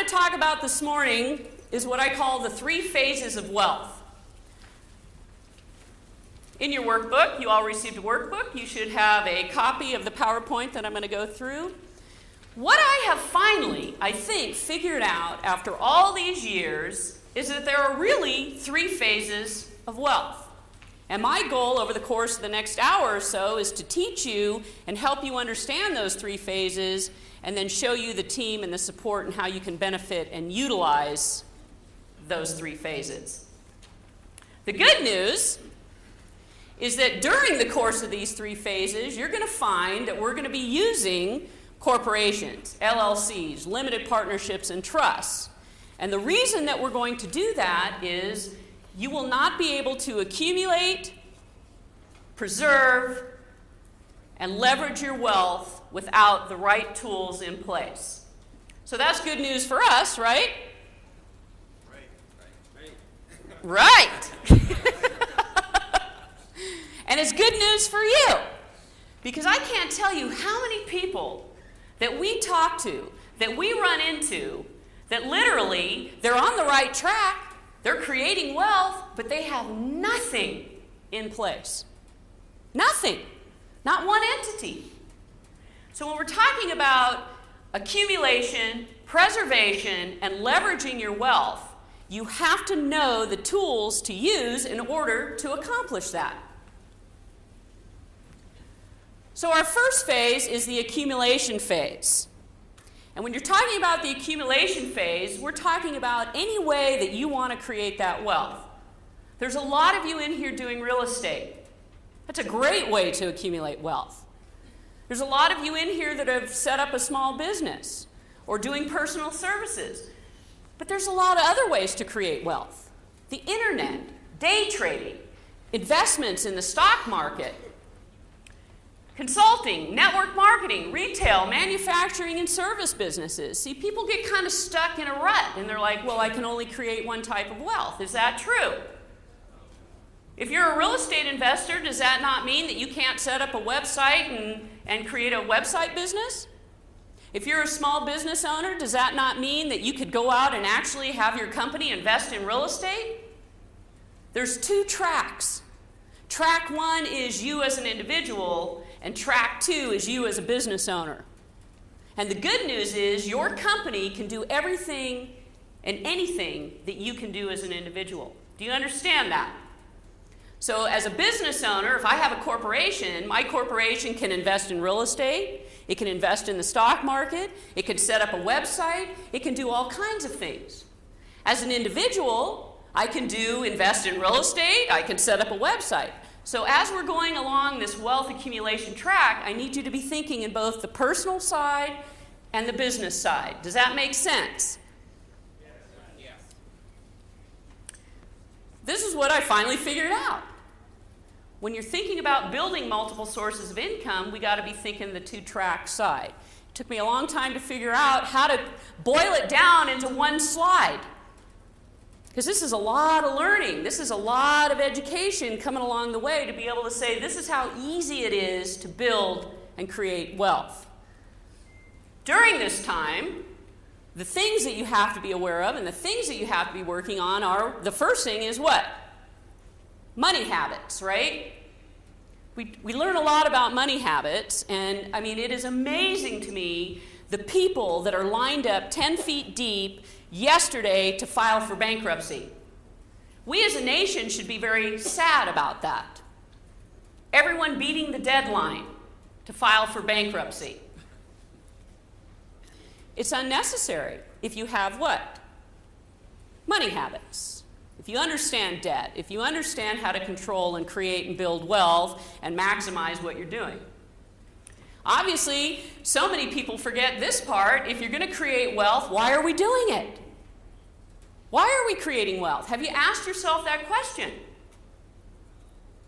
to talk about this morning is what I call the 3 phases of wealth. In your workbook, you all received a workbook. You should have a copy of the PowerPoint that I'm going to go through. What I have finally, I think, figured out after all these years is that there are really 3 phases of wealth. And my goal over the course of the next hour or so is to teach you and help you understand those 3 phases and then show you the team and the support and how you can benefit and utilize those 3 phases. The good news is that during the course of these 3 phases, you're going to find that we're going to be using corporations, LLCs, limited partnerships, and trusts. And the reason that we're going to do that is you will not be able to accumulate, preserve, and leverage your wealth without the right tools in place. So that's good news for us, right? Right. And it's good news for you, because I can't tell you how many people that we talk to, that we run into, that literally they're on the right track, they're creating wealth, but they have nothing in place. Nothing. Not one entity. So when we're talking about accumulation, preservation, and leveraging your wealth, you have to know the tools to use in order to accomplish that. So our first phase is the accumulation phase. And when you're talking about the accumulation phase, we're talking about any way that you want to create that wealth. There's a lot of you in here doing real estate. That's a great way to accumulate wealth. There's a lot of you in here that have set up a small business or doing personal services. But there's a lot of other ways to create wealth. The internet, day trading, investments in the stock market, consulting, network marketing, retail, manufacturing, and service businesses. See, people get kind of stuck in a rut, and they're like, well, I can only create one type of wealth. Is that true? If you're a real estate investor, does that not mean that you can't set up a website and create a website business? If you're a small business owner, does that not mean that you could go out and actually have your company invest in real estate? There's 2 tracks. Track 1 is you as an individual, and track 2 is you as a business owner. And the good news is your company can do everything and anything that you can do as an individual. Do you understand that? So as a business owner, if I have a corporation, my corporation can invest in real estate, it can invest in the stock market, it can set up a website, it can do all kinds of things. As an individual, I can invest in real estate, I can set up a website. So as we're going along this wealth accumulation track, I need you to be thinking in both the personal side and the business side. Does that make sense? Yes. This is what I finally figured out. When you're thinking about building multiple sources of income, we got to be thinking the 2-track side. It took me a long time to figure out how to boil it down into one slide. Because this is a lot of learning. This is a lot of education coming along the way to be able to say this is how easy it is to build and create wealth. During this time, the things that you have to be aware of and the things that you have to be working on are, the first thing is what? Money habits, right? We learn a lot about money habits, and I mean, it is amazing to me the people that are lined up 10 feet deep yesterday to file for bankruptcy. We as a nation should be very sad about that. Everyone beating the deadline to file for bankruptcy. It's unnecessary if you have what? Money habits. If you understand debt, if you understand how to control and create and build wealth and maximize what you're doing. Obviously, so many people forget this part. If you're going to create wealth, why are we doing it? Why are we creating wealth? Have you asked yourself that question?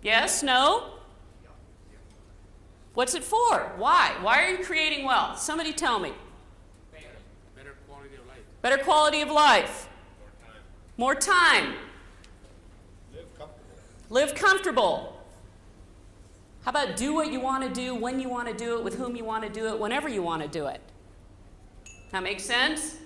Yes? No? What's it for? Why? Why are you creating wealth? Somebody tell me. Better quality of life. Better quality of life. More time. Live comfortable. How about do what you want to do, when you want to do it, with whom you want to do it, whenever you want to do it? That makes sense?